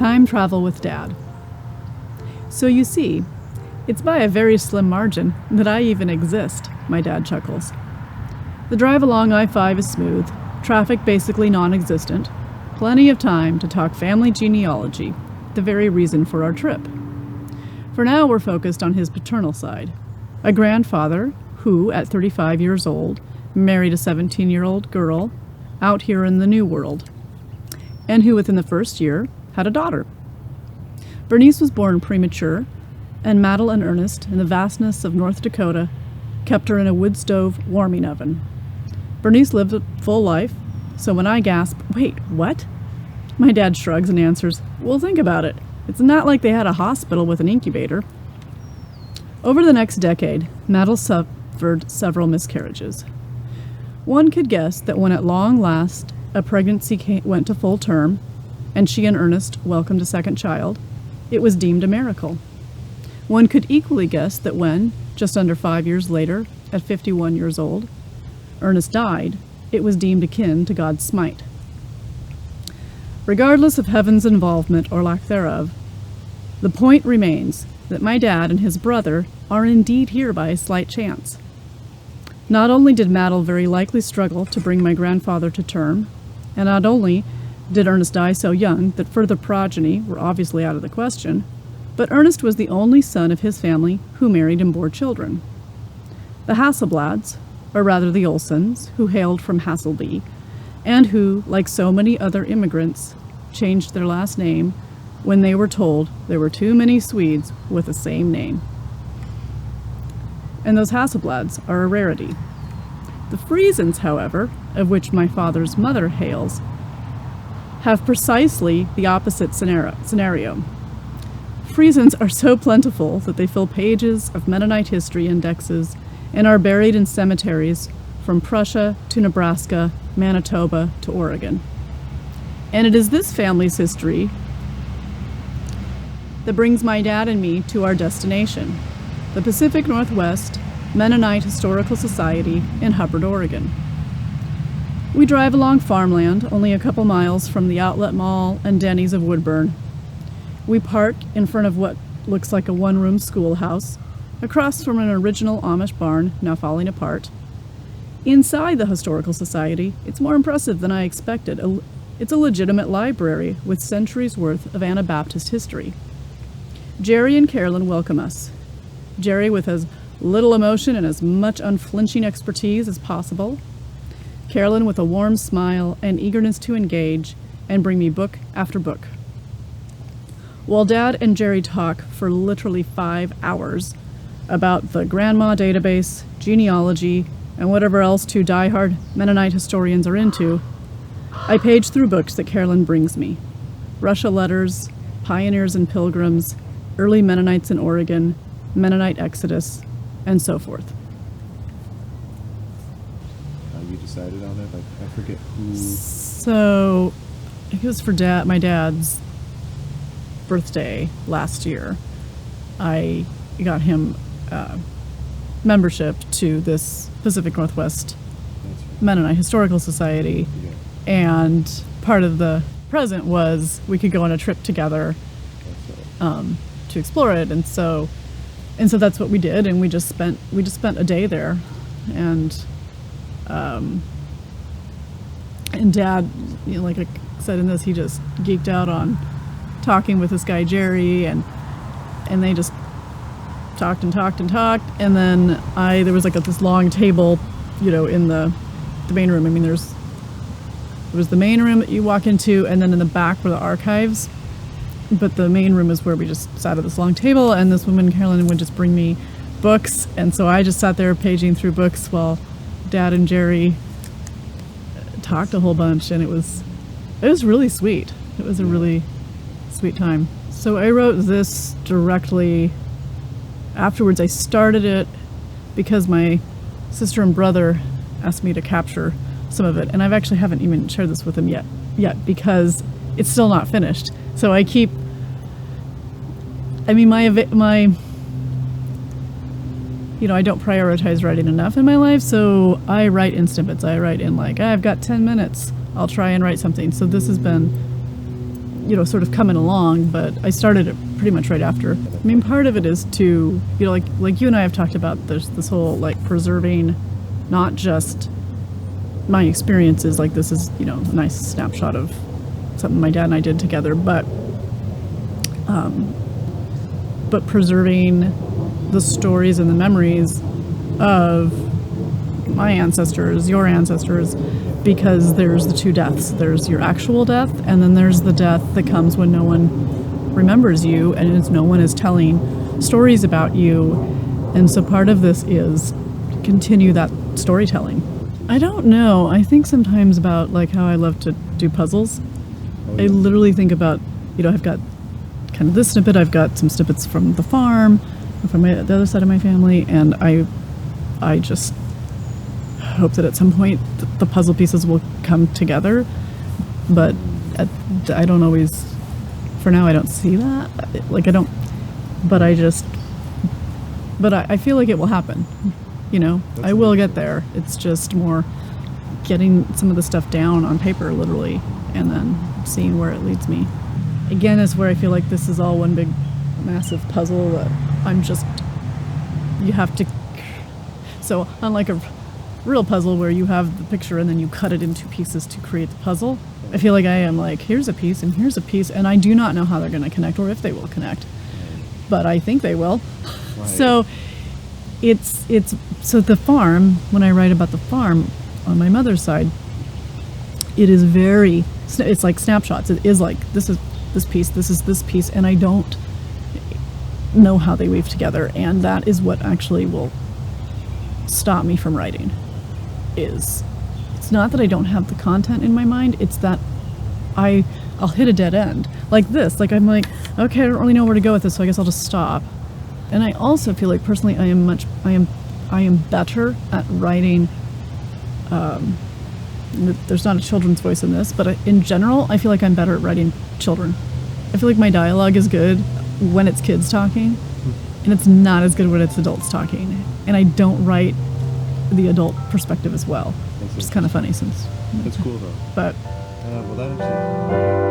Time travel with Dad. So you see, it's by a very slim margin that I even exist, my dad chuckles. The drive along I-5 is smooth, traffic basically non-existent, plenty of time to talk family genealogy, the very reason for our trip. For now, we're focused on his paternal side. A grandfather who, at 35 years old, married a 17-year-old girl out here in the New World, and who within the first year had a daughter. Bernice was born premature, and Madeline and Ernest, in the vastness of North Dakota, kept her in a wood stove warming oven. Bernice lived a full life, so when I gasp, "Wait, what?" my dad shrugs and answers, "Well, think about it. It's not like they had a hospital with an incubator." Over the next decade, Madeline suffered several miscarriages. One could guess that when at long last a pregnancy went to full term, and she and Ernest welcomed a second child, it was deemed a miracle. One could equally guess that when, just under 5 years later, at 51 years old, Ernest died, it was deemed akin to God's smite. Regardless of heaven's involvement or lack thereof, the point remains that my dad and his brother are indeed here by a slight chance. Not only did Madeline very likely struggle to bring my grandfather to term, and not only did Ernest die so young that further progeny were obviously out of the question, but Ernest was the only son of his family who married and bore children. The Hasselblads, or rather the Olsons, who hailed from Hasselby, and who, like so many other immigrants, changed their last name when they were told there were too many Swedes with the same name. And those Hasselblads are a rarity. The Friesens, however, of which my father's mother hails, have precisely the opposite scenario. Friesens are so plentiful that they fill pages of Mennonite history indexes and are buried in cemeteries from Prussia to Nebraska, Manitoba to Oregon. And it is this family's history that brings my dad and me to our destination, the Pacific Northwest Mennonite Historical Society in Hubbard, Oregon. We drive along farmland only a couple miles from the Outlet Mall and Denny's of Woodburn. We park in front of what looks like a one-room schoolhouse, across from an original Amish barn now falling apart. Inside the Historical Society, it's more impressive than I expected. It's a legitimate library with centuries' worth of Anabaptist history. Jerry and Carolyn welcome us. Jerry with as little emotion and as much unflinching expertise as possible. Carolyn with a warm smile and eagerness to engage and bring me book after book. While Dad and Jerry talk for literally 5 hours about the grandma database, genealogy, and whatever else two diehard Mennonite historians are into, I page through books that Carolyn brings me. Russia Letters, Pioneers and Pilgrims, Early Mennonites in Oregon, Mennonite Exodus, and so forth. You decided on it? I forget who. So, it was for my dad's birthday last year. I got him membership to this Pacific Northwest Mennonite Historical Society, and part of the present was we could go on a trip together to explore it, and so that's what we did, and we just spent a day there, and Dad, like I said in this, he just geeked out on talking with this guy Jerry, and they just talked, and then there was like this long table, in the main room. I mean, there was the main room that you walk into, and then in the back were the archives, but the main room is where we just sat at this long table, and this woman, Carolyn, would just bring me books, and so I just sat there paging through books while Dad and Jerry talked a whole bunch, and it was really sweet. It was a really sweet time. So I wrote this directly afterwards. I started it because my sister and brother asked me to capture some of it, and I actually haven't even shared this with them yet because it's still not finished. So I keep, I don't prioritize writing enough in my life, so I write instant bits. I write in I've got 10 minutes, I'll try and write something. So this has been, sort of coming along, but I started it pretty much right after. I mean, part of it is to, like you and I have talked about, there's this whole like preserving not just my experiences, like this is, a nice snapshot of something my dad and I did together, but preserving the stories and the memories of my ancestors, your ancestors, because there's the two deaths. There's your actual death, and then there's the death that comes when no one remembers you, and no one is telling stories about you. And so part of this is continue that storytelling. I don't know. I think sometimes about like how I love to do puzzles. I literally think about, I've got kind of this snippet, I've got some snippets from the farm, from the other side of my family, and I just hope that at some point the puzzle pieces will come together, but I don't always, for now I don't see that, like I don't, but I feel like it will happen, I will get there. It's just more getting some of the stuff down on paper literally, and then seeing where it leads me. Again, is where I feel like this is all one big massive puzzle that you have to, so unlike a real puzzle where you have the picture and then you cut it into pieces to create the puzzle, I feel like I am like, here's a piece and here's a piece, and I do not know how they're going to connect or if they will connect, but I think they will. Right. So so the farm, when I write about the farm on my mother's side, it's like snapshots. It is like, this is this piece, and I don't know how they weave together, and that is what actually will stop me from writing. It's not that I don't have the content in my mind, it's that I'll hit a dead end like this, like I'm like, okay, I don't really know where to go with this, so I guess I'll just stop. And I also feel like personally I am better at writing, there's not a children's voice in this, but in general I feel like I'm better at writing children. I feel like my dialogue is good when it's kids talking, and it's not as good when it's adults talking, and I don't write the adult perspective as well, which is kind of funny since. That's cool though. But well, that actually.